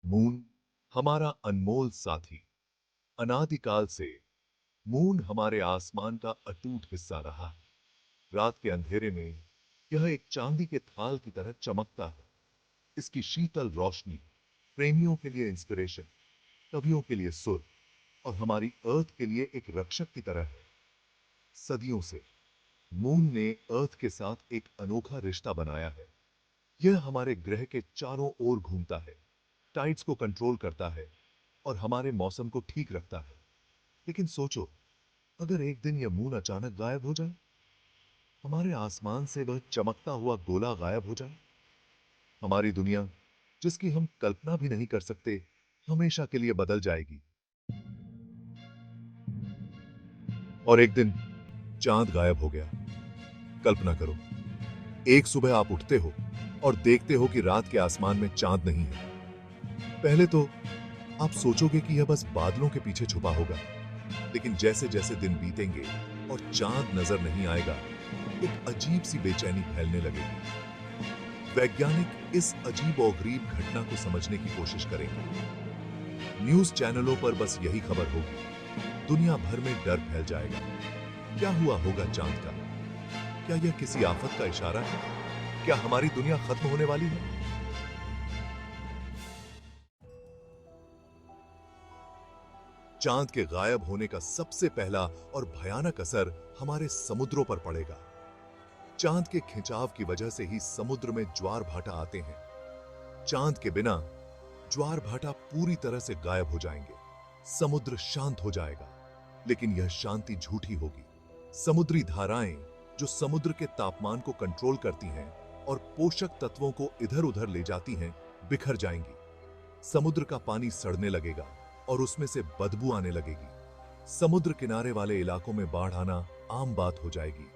Moon हमारा अनमोल साथी। अनादिकाल से मून हमारे आसमान का अटूट हिस्सा रहा है। रात के अंधेरे में यह एक चांदी के थाल की तरह चमकता है। इसकी शीतल रोशनी प्रेमियों के लिए इंस्पिरेशन, कवियों के लिए सुर और हमारी अर्थ के लिए एक रक्षक की तरह है। सदियों से मून ने अर्थ के साथ एक अनोखा रिश्ता बनाया है। यह हमारे ग्रह के चारों ओर घूमता है, टाइड्स को कंट्रोल करता है और हमारे मौसम को ठीक रखता है। लेकिन सोचो, अगर एक दिन यह मून अचानक गायब हो जाए, हमारे आसमान से वह चमकता हुआ गोला गायब हो जाए, हमारी दुनिया जिसकी हम कल्पना भी नहीं कर सकते हमेशा के लिए बदल जाएगी। और एक दिन चांद गायब हो गया। कल्पना करो, एक सुबह आप उठते हो और देखते हो कि रात के आसमान में चांद नहीं है। पहले तो आप सोचोगे कि यह बस बादलों के पीछे छुपा होगा, लेकिन जैसे जैसे दिन बीतेंगे और चांद नजर नहीं आएगा, एक अजीब सी बेचैनी फैलने लगेगी। वैज्ञानिक इस अजीब और गरीब घटना को समझने की कोशिश करेंगे। न्यूज चैनलों पर बस यही खबर होगी। दुनिया भर में डर फैल जाएगा। क्या हुआ होगा चांद का? क्या यह किसी आफत का इशारा है? क्या हमारी दुनिया खत्म होने वाली है? चांद के गायब होने का सबसे पहला और भयानक असर हमारे समुद्रों पर पड़ेगा। चांद के खिंचाव की वजह से ही समुद्र में ज्वार भाटा आते हैं। चांद के बिना ज्वार भाटा पूरी तरह से गायब हो जाएंगे। समुद्र शांत हो जाएगा, लेकिन यह शांति झूठी होगी। समुद्री धाराएं जो समुद्र के तापमान को कंट्रोल करती हैं और पोषक तत्वों को इधर उधर ले जाती हैं, बिखर जाएंगी। समुद्र का पानी सड़ने लगेगा और उसमें से बदबू आने लगेगी। समुद्र किनारे वाले इलाकों में बाढ़ आना आम बात हो जाएगी।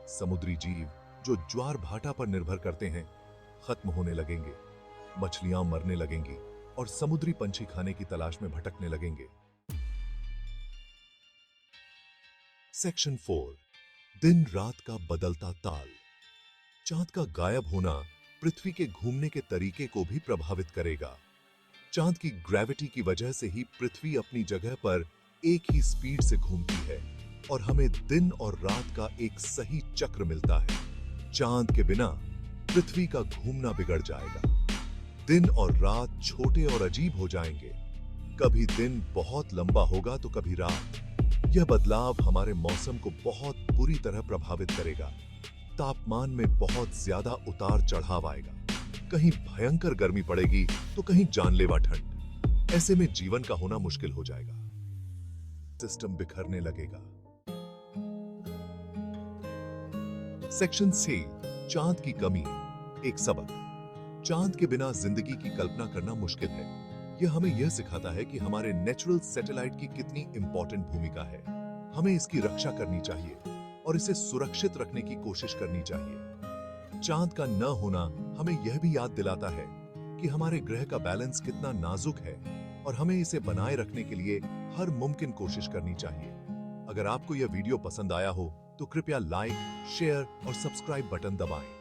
समुद्री जीव जो ज्वार भाटा पर निर्भर करते हैं, खत्म होने लगेंगे। मछलियां मरने लगेंगी और समुद्री पंछी खाने की तलाश में भटकने लगेंगे। सेक्शन 4, दिन रात का बदलता ताल। चांद का गायब होना पृथ्वी के घूमने के तरीके को भी प्रभावित करेगा। चांद की ग्रेविटी की वजह से ही पृथ्वी अपनी जगह पर एक ही स्पीड से घूमती है और हमें दिन और रात का एक सही चक्र मिलता है। चांद के बिना पृथ्वी का घूमना बिगड़ जाएगा। दिन और रात छोटे और अजीब हो जाएंगे। कभी दिन बहुत लंबा होगा तो कभी रात। यह बदलाव हमारे मौसम को बहुत बुरी तरह प्रभावित करेगा। तापमान में बहुत ज्यादा उतार चढ़ाव आएगा। कहीं भयंकर गर्मी पड़ेगी तो कहीं जानलेवा ठंड। ऐसे में जीवन का होना मुश्किल हो जाएगा। सिस्टम बिखरने लगेगा। सेक्शन 6, चांद की कमी, एक सबक। चांद के बिना जिंदगी की कल्पना करना मुश्किल है। यह हमें यह सिखाता है कि हमारे नेचुरल सैटेलाइट की कितनी इंपॉर्टेंट भूमिका है। हमें इसकी रक्षा करनी चाहिए और इसे सुरक्षित रखने की कोशिश करनी चाहिए। चांद का न होना हमें यह भी याद दिलाता है कि हमारे ग्रह का बैलेंस कितना नाजुक है और हमें इसे बनाए रखने के लिए हर मुमकिन कोशिश करनी चाहिए। अगर आपको यह वीडियो पसंद आया हो तो कृपया लाइक, शेयर और सब्सक्राइब बटन दबाएं।